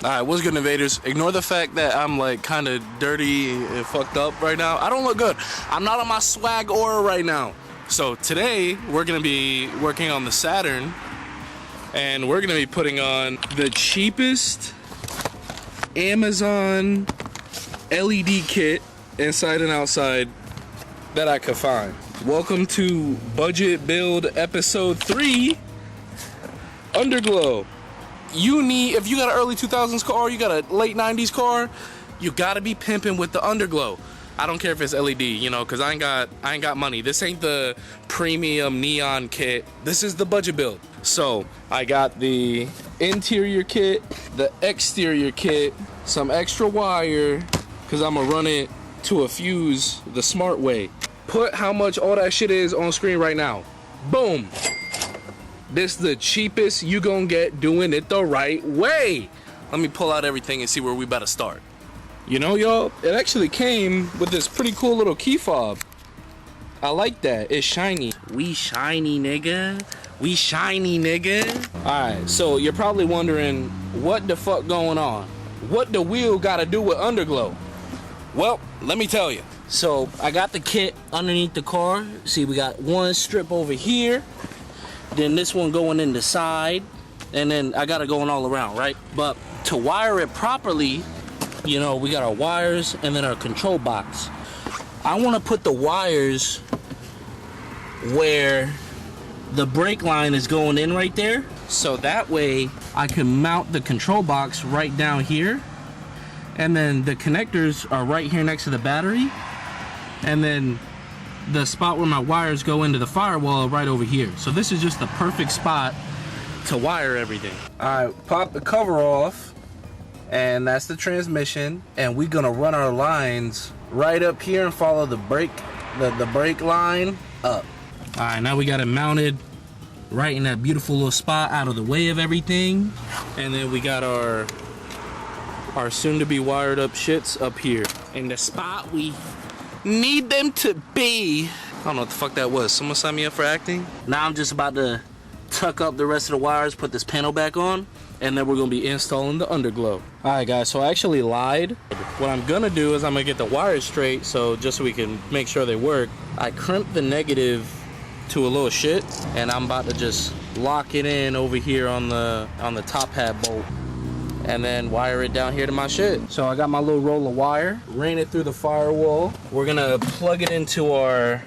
Alright, what's good, invaders? Ignore the fact that I'm like kind of dirty and fucked up right now. I don't look good. I'm not on my swag aura right now. So today we're gonna be working on the Saturn, and we're gonna be putting on the cheapest Amazon LED kit inside and outside that I could find. Welcome to Budget Build Episode 3, Underglow. You need, if you got an early 2000s car, you got a late 90s car, you gotta be pimping with the Underglow. I don't care if it's LED, you know, cause I ain't got money. This ain't the premium neon kit. This is the budget build. So I got the interior kit, the exterior kit, some extra wire, cause I'm gonna run it to a fuse the smart way. Put how much all that shit is on screen right now. Boom. This is the cheapest you gonna get doing it the right way. Let me pull out everything and see where we about to start. You know, y'all, it actually came with this pretty cool little key fob. I like that. It's shiny. We shiny, nigga. We shiny, nigga. Alright, so you're probably wondering what the fuck going on. What the wheel gotta do with Underglow? Well, let me tell you. So I got the kit underneath the car. See, we got one strip over here. Then this one going in the side, and then I got it going all around, right? But to wire it properly, you know, we got our wires and then our control box. I want to put the wires where the brake line is going in right there, so that way I can mount the control box right down here, and then the connectors are right here next to the battery, and then the spot where my wires go into the firewall right over here. So this is just the perfect spot to wire everything. All right, pop the cover off, and that's the transmission, and we're gonna run our lines right up here and follow the brake line up. All right, now we got it mounted right in that beautiful little spot out of the way of everything, and then we got our soon to be wired up shits up here in the spot we need them to be. I don't know what the fuck that was. Someone sign me up for acting? Now I'm just about to tuck up the rest of the wires, put this panel back on, and then we're gonna be installing the Underglow. Alright guys, so I actually lied. What I'm gonna do is I'm gonna get the wires straight, so just so we can make sure they work. I crimped the negative to a little shit, and I'm about to just lock it in over here on the top hat bolt, and then wire it down here to my shit. So I got my little roll of wire, ran it through the firewall. We're gonna plug it into our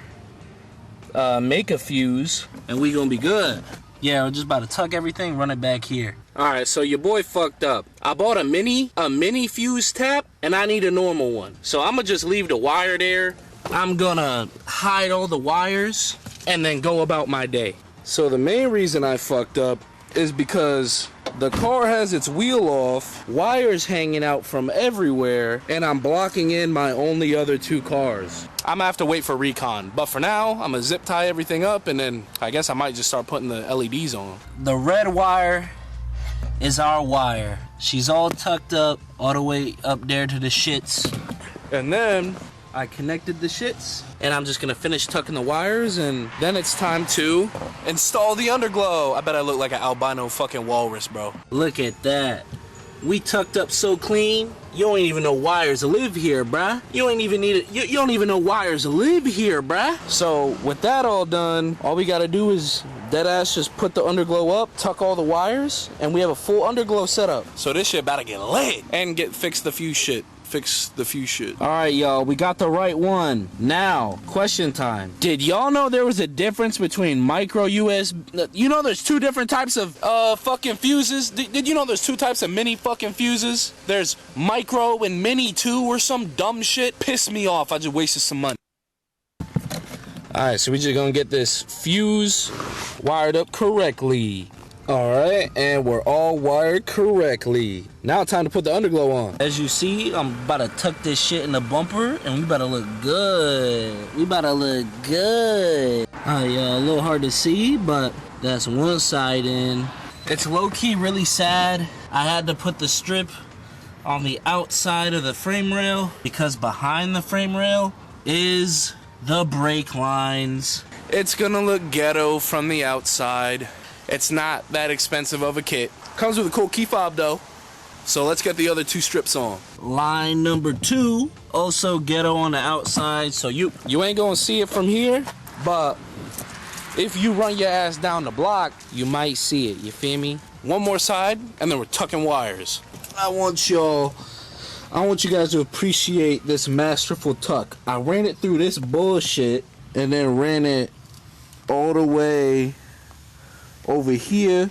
make a fuse, and we gonna be good. Yeah, we're just about to tuck everything, run it back here. All right, so your boy fucked up. I bought a mini fuse tap, and I need a normal one. So I'm gonna just leave the wire there. I'm gonna hide all the wires and then go about my day. So the main reason I fucked up is because the car has its wheel off, wires hanging out from everywhere, and I'm blocking in my only other two cars. I'm gonna have to wait for recon, but for now, I'm gonna zip tie everything up, and then I guess I might just start putting the LEDs on. The red wire is our wire. She's all tucked up, all the way up there to the shits. And then I connected the shits, and I'm just gonna finish tucking the wires, and then it's time to install the Underglow. I bet I look like an albino fucking walrus, bro. Look at that. We tucked up so clean, you don't even know wires live here, bruh. You don't even know wires live here, bruh. So with that all done, all we gotta do is deadass just put the Underglow up, tuck all the wires, and we have a full Underglow setup. So this shit about to get lit and fix the fuse shit. All right, y'all, we got the right one. Now, question time. Did y'all know there was a difference between micro USB? You know there's two different types of fucking fuses? Did you know there's two types of mini fucking fuses? There's micro and mini too, or some dumb shit. Pissed me off. I just wasted some money. Alright, so we just gonna get this fuse wired up correctly. Alright, and we're all wired correctly. Now it's time to put the Underglow on. As you see, I'm about to tuck this shit in the bumper, and we about to look good. Yeah, a little hard to see, but that's one side in. It's low-key really sad. I had to put the strip on the outside of the frame rail, because behind the frame rail is the brake lines. It's gonna look ghetto from the outside. It's not that expensive of a kit. Comes with a cool key fob though. So let's get the other 2 strips on. Line number 2, also ghetto on the outside, so you ain't gonna see it from here, but if you run your ass down the block, you might see it, you feel me? One more side, and then we're tucking wires. I want you guys to appreciate this masterful tuck. I ran it through this bullshit, and then ran it all the way over here,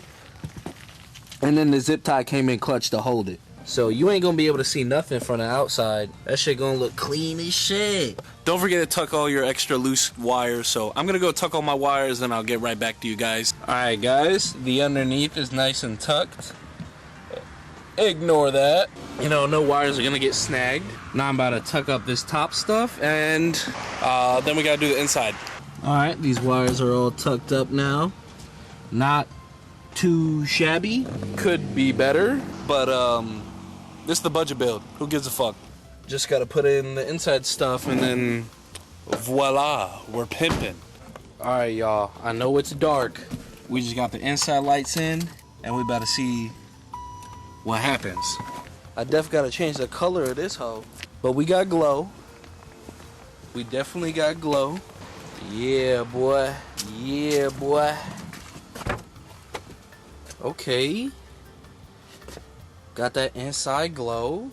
and then the zip tie came in clutch to hold it. So you ain't gonna be able to see nothing from the outside. That shit gonna look clean as shit. Don't forget to tuck all your extra loose wires. So I'm gonna go tuck all my wires, and I'll get right back to you guys. Alright guys, the underneath is nice and tucked. Ignore that. You know, no wires are gonna get snagged. Now I'm about to tuck up this top stuff, and Then we gotta do the inside. alright, these wires are all tucked up now. Not too shabby. Could be better, but this is the budget build. Who gives a fuck? Just gotta put in the inside stuff, and then voila, we're pimping. alright y'all, I know it's dark. We just got the inside lights in, and we about to see what happens. I def gotta change the color of this hoe, but we got glow. We definitely got glow. Yeah boy, yeah boy. Okay, got that inside glow.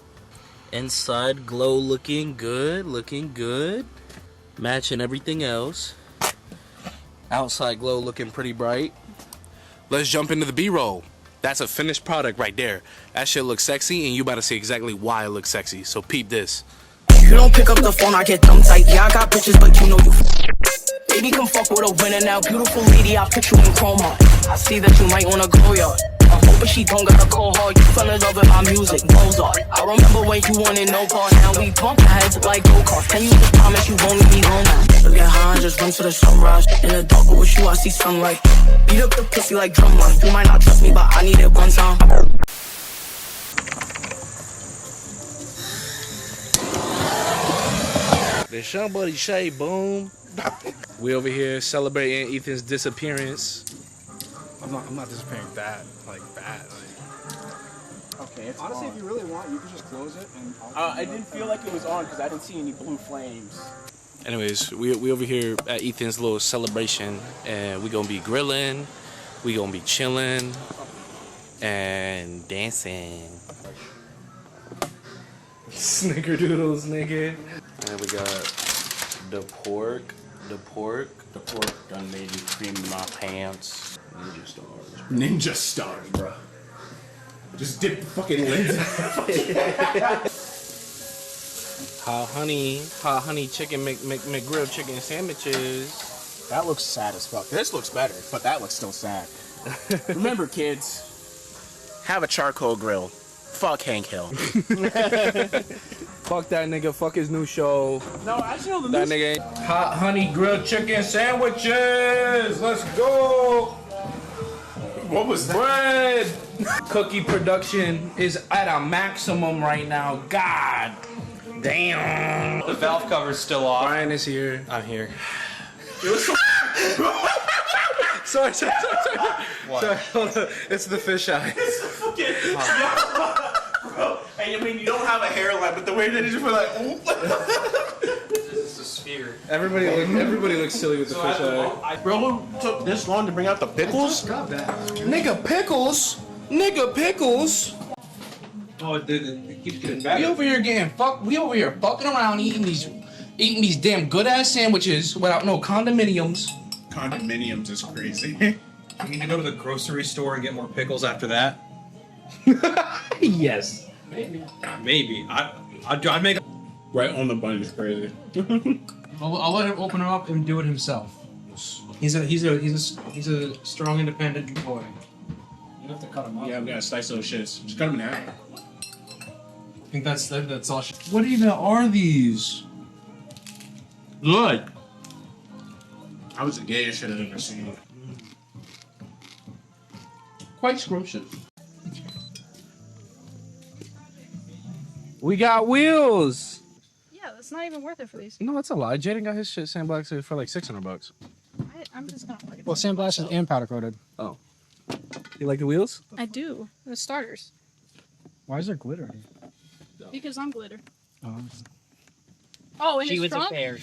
Inside glow looking good, matching everything else. Outside glow looking pretty bright. Let's jump into the B-roll. That's a finished product right there. That shit looks sexy, and you about to see exactly why it looks sexy. So peep this. You don't pick up the phone, I get dumb tight. Yeah, I got bitches, but you know you baby, come fuck with a winner now. Beautiful lady, I'll put you in chroma. I see that you might wanna go, yard. I'm hoping she don't got a cold heart. You fell in love with my music, Mozart. I remember when you wanted no part. Now we bump heads like go-karts. Can you just promise you won't leave me home now? Look at how I just run to the sunrise. In the dark with you, I see sunlight. Beat up the pussy like drumline. You might not trust me, but I need it one time. Did somebody say boom? We over here celebrating Ethan's disappearance. I'm not disappearing bad. Okay, it's honestly, if you really want, you can just close it and I didn't feel like it was on because I didn't see any blue flames. Anyways, we over here at Ethan's little celebration, and we gonna be grilling, we gonna be chilling, and dancing. Snickerdoodles, nigga. And we got the pork done made me cream in my pants. Ninja stars, bro. Just dip the fucking lens. Hot honey chicken McGrill chicken sandwiches. That looks sad as fuck. This looks better, but that looks still sad. Remember, kids, have a charcoal grill. Fuck Hank Hill. Fuck that nigga. Fuck his new show. No, actually, no, the That new nigga ain't. Hot honey grilled chicken sandwiches. Let's go. What was that? Bread. Cookie production is at a maximum right now. God damn. The valve cover's still off. Brian is here. I'm here. Sorry. Sorry, hold on. It's the fisheye. Bro, and I mean, you don't have a hairline, but the way that you just were like, This is a sphere. Everybody looks silly with the fisheye. bro, who took this long to bring out the pickles? Nigga pickles. Oh, it keeps getting better. We over here fucking around eating these damn good ass sandwiches without no condominiums. Condominiums is crazy. You need to go to the grocery store and get more pickles after that. Yes. Maybe. I'd make. Right on the bun is crazy. I'll let him open it up and do it himself. He's a strong, independent boy. You have to cut him up. Yeah, we gotta slice those shits. Just cut them in half. I think that's all. What even are these? Good. I was the gayest shit I've ever seen. Quite scrumptious. We got wheels. Yeah, that's not even worth it for these. No, that's a lie. Jaden got his shit sandblasted for like $600. I'm just gonna look at Well, sandblasted and powder coated. Oh. You like the wheels? I do. The starters. Why is there glitter? Because I'm glitter. Oh. Oh, and She it's was strong? a fairy.